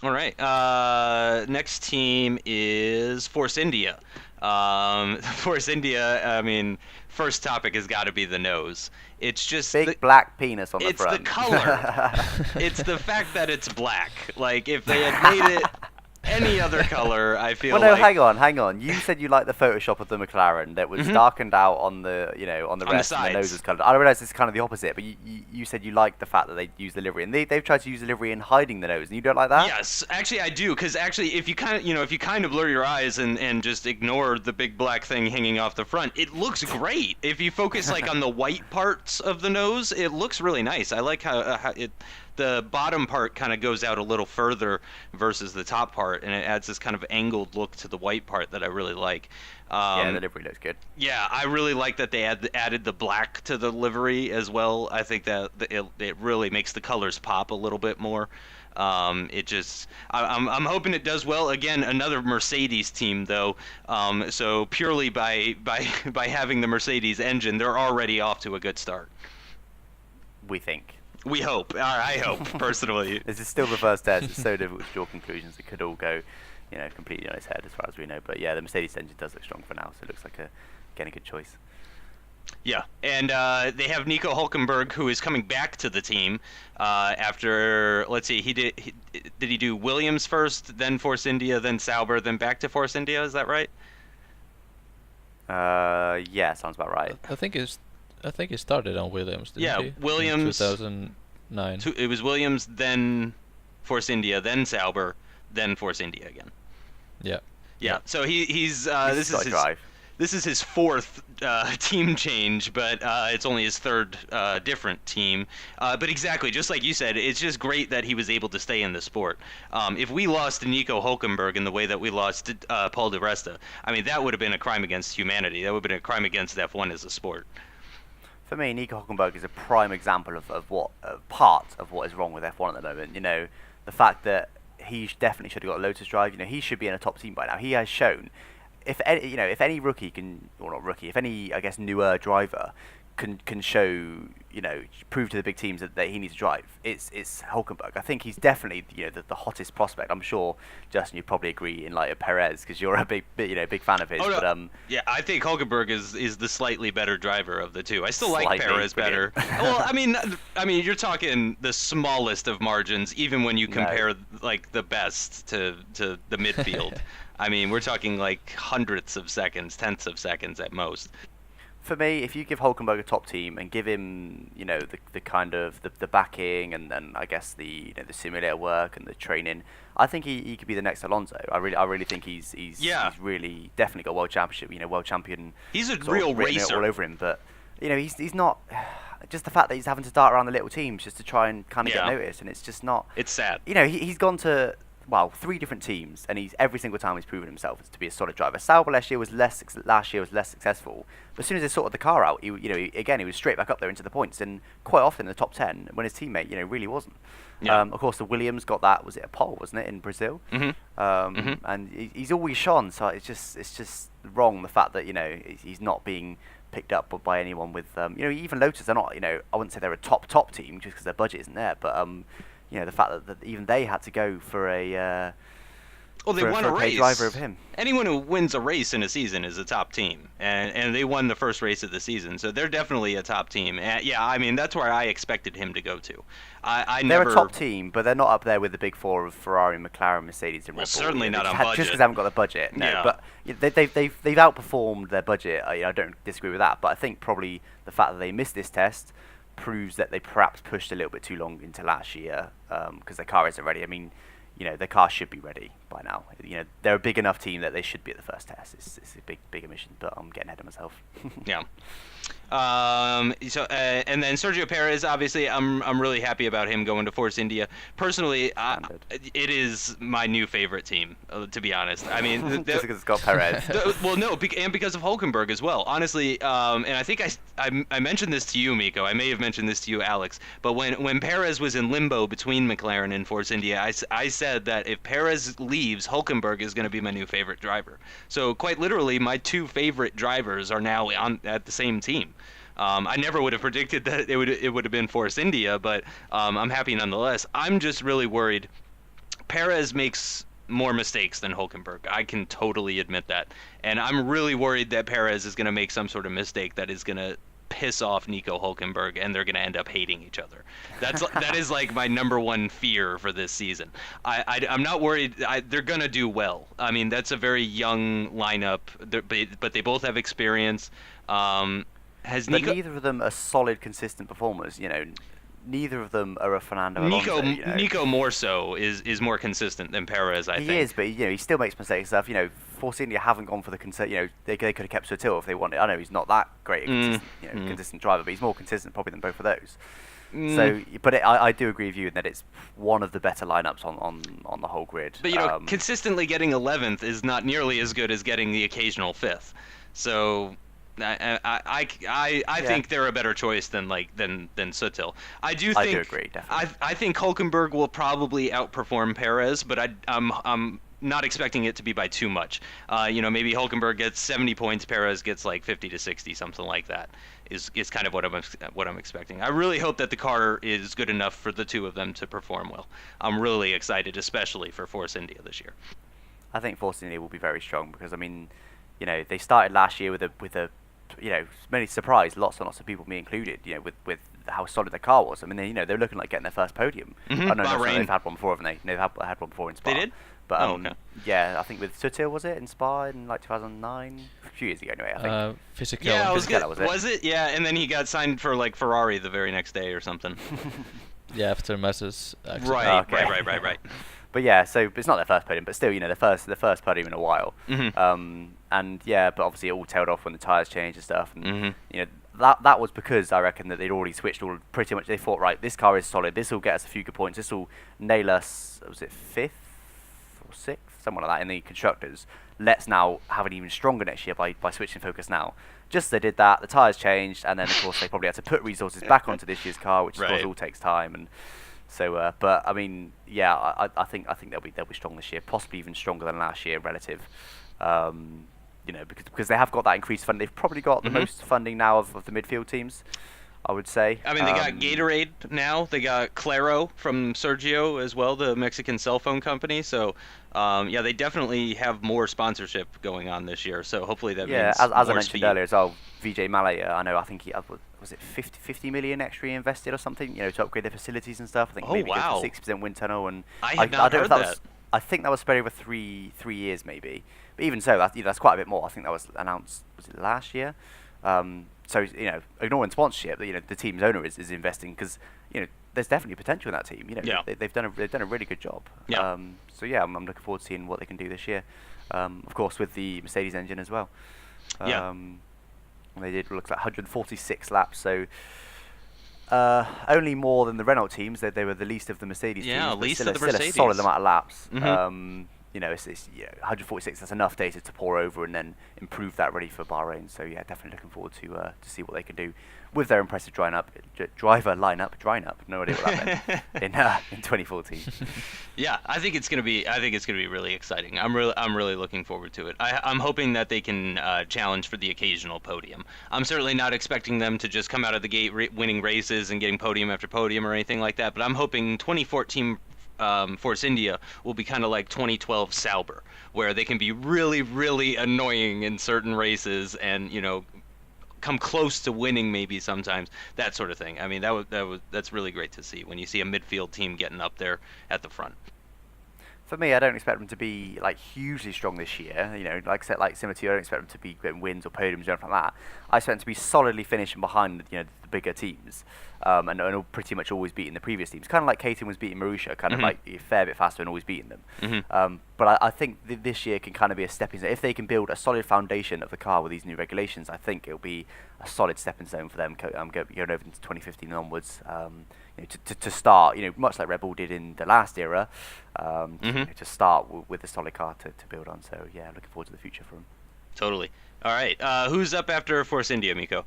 All right. Next team is Force India. Force India. I mean, first topic has got to be the nose. It's just Big black penis on the it's the front. color. It's the fact that it's black. Like if they had made it any other color, I feel Well, no, like. hang on. You said you liked the Photoshop of the McLaren that was Mhm. darkened out on the, on the On the rest, and the nose sides. was coloured. I realise it's kind of the opposite, but you said you liked the fact that they used the livery, and they've tried to use the livery in hiding the nose, and you don't like that? Yes, actually I do, because actually if you kind of if you kind of blur your eyes and just ignore the big black thing hanging off the front, it looks great. If you focus like on the white parts of the nose, it looks really nice. I like how the bottom part kind of goes out a little further versus the top part, and it adds this kind of angled look to the white part that I really like. Yeah, the Um, livery looks good. yeah, I really like that they added the black to the livery as well. I think that it really makes the colors pop a little bit more. It just I'm hoping it does well. Again, another Mercedes team though. So purely by by having the Mercedes engine, they're already off to a good start. We think. We hope. I hope personally. This is still the first test. It's so difficult to draw conclusions. It could all go, completely on its head as far as we know. But yeah, the Mercedes engine does look strong for now, so it looks like again a good choice. Yeah, and they have Nico Hulkenberg, who is coming back to the team after. Let's see, did he do Williams first, then Force India, then Sauber, then back to Force India? Is that right? Yeah, sounds about right. I think he started on Williams, didn't Yeah, he? Williams. In 2009. It was Williams, then Force India, then Sauber, then Force India again. Yeah. Yeah, so he's He's got to drive. this is his fourth team change, but it's only his third different team. But exactly, just like you said, it's just great that he was able to stay in the sport. If we lost Nico Hulkenberg in the way that we lost Paul di Resta, I mean, that would have been a crime against humanity. That would have been a crime against F1 as a sport. For me, Nico Hulkenberg is a prime example of what part of what is wrong with F1 at the moment. The fact that he definitely should have got a Lotus drive. He should be in a top team by now. He has shown, if any rookie can, or not rookie, if any, I guess, newer driver can show, prove to the big teams that he needs to drive, it's Hulkenberg. I think he's definitely, the hottest prospect. I'm sure, Justin, you probably agree in light of Perez because you're a big fan of his. Oh, no. But yeah, I think Hulkenberg is the slightly better driver of the two. I still like Slightly, Perez better. Well, I mean, you're talking the smallest of margins, even when you compare like the best to the midfield. I mean, we're talking like hundredths of seconds, tenths of seconds at most. For me, if you give Hulkenberg a top team and give him, the kind of the backing and then I guess the the simulator work and the training, I think he could be the next Alonso. I really think he's really definitely got world championship, world champion. He's a sort real of written racer. all over him, but he's not. Just the fact that he's having to dart around the little teams just to try and kind of get noticed, and it's just not. It's sad. He's gone to 3 different teams, and he's every single time he's proven himself to be a solid driver. Sauber last year was less successful, but as soon as they sorted the car out, he was straight back up there into the points, and quite often in the top 10 when his teammate really wasn't. Yeah. Of course, the Williams got that. Was it a pole? Wasn't it in Brazil? Mm-hmm. And he's always shone. So it's just wrong the fact that he's not being picked up by anyone with even Lotus. They're not I wouldn't say they're a top team just because their budget isn't there, but the fact that even they had to go for a Well, they won a race. Driver of him. Anyone who wins a race in a season is a top team, and they won the first race of the season, so they're definitely a top team. And yeah, I mean that's where I expected him to go to. They're a top team, but they're not up there with the big four of Ferrari, McLaren, Mercedes, and Red Bull. Certainly not on budget. Just because they haven't got the budget. No, Yeah. but they've outperformed their budget. I don't disagree with that, but I think probably the fact that they missed this test proves that they perhaps pushed a little bit too long into last year because their car isn't ready. I mean, their car should be ready by now. They're a big enough team that they should be at the first test. It's a big omission, but I'm getting ahead of myself. Yeah. And then Sergio Perez, obviously, I'm really happy about him going to Force India. Personally, it is my new favorite team, to be honest. I mean, just because it's got Perez. Well, no, and because of Hulkenberg as well. Honestly, and I think I mentioned this to you, Miko. I may have mentioned this to you, Alex. But when Perez was in limbo between McLaren and Force India, I said that if Perez leaves, Hulkenberg is going to be my new favorite driver. So quite literally, my 2 favorite drivers are now at the same team. I never would have predicted that it would have been Force India, but I'm happy nonetheless. I'm just really worried Perez makes more mistakes than Hulkenberg. I can totally admit that. And I'm really worried that Perez is going to make some sort of mistake that is going to piss off Nico Hulkenberg, and they're going to end up hating each other. That is like my number one fear for this season. I'm not worried. They're going to do well. I mean, that's a very young lineup, but they both have experience. Has But Nico? neither of them are solid, consistent performers. Neither of them are a Fernando Alonso. Nico more so is more consistent than Perez. I think he is, but he still makes mistakes and stuff. Force India haven't gone for the they could have kept Sutil if they wanted. I know he's not that great a consistent driver, but he's more consistent probably than both of those. So, but I do agree with you in that it's one of the better lineups on the whole grid. But consistently getting 11th is not nearly as good as getting the occasional 5th. So I think they're a better choice than Sutil. I do agree, definitely. I think Hulkenberg will probably outperform Perez, but I'm not expecting it to be by too much. Maybe Hulkenberg gets 70 points, Perez gets like 50 to 60, something like that. Is kind of what I'm expecting. I really hope that the car is good enough for the two of them to perform well. I'm really excited, especially for Force India this year. I think Force India will be very strong because they started last year with a many surprise, lots and lots of people, me included. With how solid their car was. I mean, they're looking like getting their first podium. Mm-hmm. I know they've had one before, haven't they? They've had one before in Spa. They did. But okay. Yeah, I think with Sutil, was it in Spa in like 2009, a few years ago anyway. I think. Physical. Yeah, was it? Yeah, and then he got signed for like Ferrari the very next day or something. Yeah, after Massa's accident. Right. But yeah, so it's not their first podium, but still, the first podium in a while. Mm-hmm. But obviously it all tailed off when the tyres changed and stuff. And Mm-hmm. that was because I reckon that they'd already switched all pretty much. They thought, right, this car is solid. This will get us a few good points. This will nail us. Was it 5th or 6th, something like that in the constructors? Let's now have an even stronger next year by switching focus now. Just as they did that, the tyres changed, and then of course they probably had to put resources back onto this year's car, which of course all takes time. And so, but I mean, yeah, I think they'll be strong this year, possibly even stronger than last year relative. Because they have got that increased funding. They've probably got the most funding now of the midfield teams, I would say. I mean, they got Gatorade now. They got Claro from Sergio as well, the Mexican cell phone company. So, they definitely have more sponsorship going on this year. So hopefully that means as I more mentioned speed. earlier as well, Vijay Malaya, I think he was it 50 million extra he invested or something, to upgrade their facilities and stuff. I think maybe wow. go for 60% wind tunnel, and I have not heard that. I think that was spread over three years maybe. But even so, that's quite a bit more. I think that was announced, was it last year? So ignoring sponsorship, the team's owner is investing because there's definitely potential in that team. They've done a really good job. Yeah. I'm looking forward to seeing what they can do this year. Of course, with the Mercedes engine as well. They did looks like 146 laps, so only more than the Renault teams. They were the least of the Mercedes teams. Yeah, least of the still Mercedes. a solid amount of laps. Mm-hmm. It's 146. That's enough data to pour over and then improve that ready for Bahrain. So yeah, definitely looking forward to see what they can do with their impressive driver lineup. No idea what that meant in 2014. Yeah, I think it's gonna be really exciting. I'm really looking forward to it. I'm hoping that they can challenge for the occasional podium. I'm certainly not expecting them to just come out of the gate winning races and getting podium after podium or anything like that. But I'm hoping 2014 Force India will be kind of like 2012 Sauber, where they can be really, really annoying in certain races and come close to winning maybe sometimes, that sort of thing. I mean, that's really great to see when you see a midfield team getting up there at the front. For me, I don't expect them to be like hugely strong this year. Like I said, like similar to you, I don't expect them to be getting wins or podiums or anything like that. I expect them to be solidly finishing behind the bigger teams, and pretty much always beating the previous teams. Kind of like Caton was beating Marussia, kind of like a fair bit faster and always beating them. But I think this year can kind of be a stepping stone. If they can build a solid foundation of the car with these new regulations, I think it'll be a solid stepping stone for them going over into 2015 and onwards. To start, much like Red Bull did in the last era, to start with a solid car to build on. So yeah, looking forward to the future for them. Totally. All right. Who's up after Force India, Miko?